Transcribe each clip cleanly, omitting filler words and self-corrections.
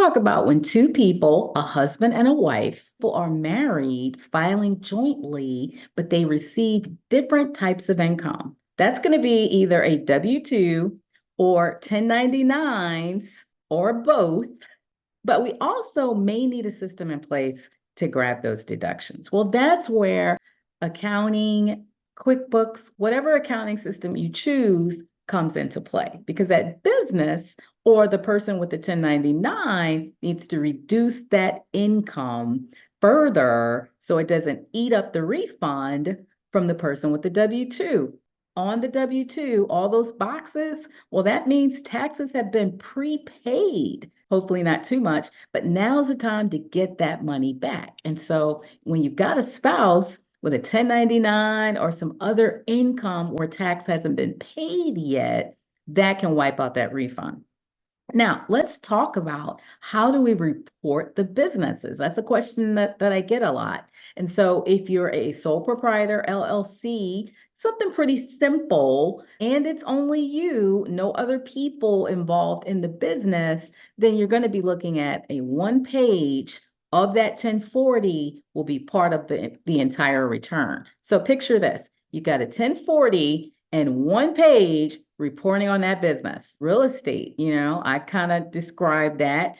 Talk about when two people, a husband and a wife, people are married, filing jointly, but they receive different types of income. That's going to be either a W-2 or 1099s or both. But we also may need a system in place to grab those deductions. Well, that's where accounting, QuickBooks, whatever accounting system you choose comes into play because that business or the person with the 1099 needs to reduce that income further so it doesn't eat up the refund from the person with the W-2. On the W-2, all those boxes, well, that means taxes have been prepaid. Hopefully not too much, but now's the time to get that money back. And so when you've got a spouse with a 1099 or some other income where tax hasn't been paid yet, that can wipe out that refund. Now, let's talk about how do we report the businesses? That's a question that I get a lot. And so if you're a sole proprietor LLC, something pretty simple, and it's only you, no other people involved in the business, then you're going to be looking at a one page of that 1040 will be part of the entire return. So picture this, you got a 1040 and one page reporting on that business. Real estate, I kind of describe that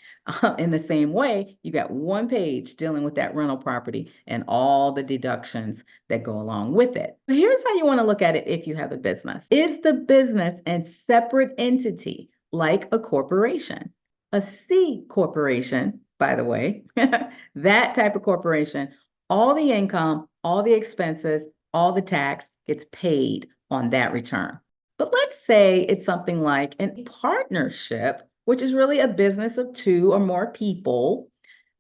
in the same way. You got one page dealing with that rental property and all the deductions that go along with it. But here's how you want to look at it if you have a business. Is the business a separate entity like a corporation? A C corporation, by the way, that type of corporation, all the income, all the expenses, all the tax gets paid on that return. But let's say it's something like a partnership, which is really a business of two or more people.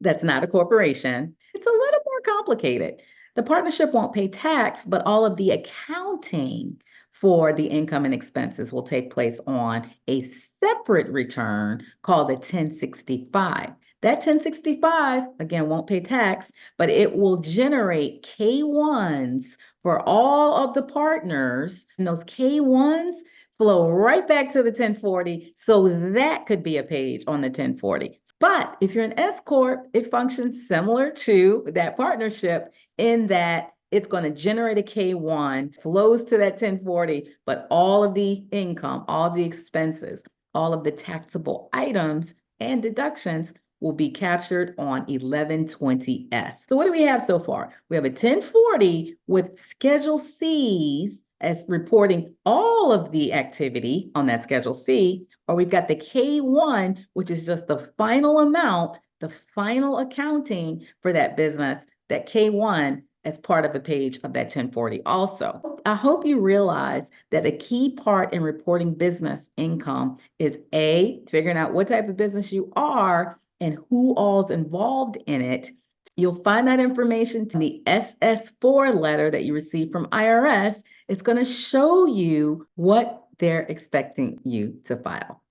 That's not a corporation. It's a little more complicated. The partnership won't pay tax, but all of the accounting for the income and expenses will take place on a separate return called the 1065. That 1065, again, won't pay tax, but it will generate K1s for all of the partners. And those K1s flow right back to the 1040. So that could be a page on the 1040. But if you're an S Corp, it functions similar to that partnership in that it's going to generate a K1, flows to that 1040, but all of the income, all the expenses, all of the taxable items and deductions will be captured on 1120S. So what do we have so far? We have a 1040 with Schedule C's as reporting all of the activity on that Schedule C, or we've got the K1, which is just the final amount, the final accounting for that business, that K1 as part of a page of that 1040 also. I hope you realize that a key part in reporting business income is A, figuring out what type of business you are and who all's involved in it. You'll find that information in the SS4 letter that you received from IRS. It's going to show you what they're expecting you to file.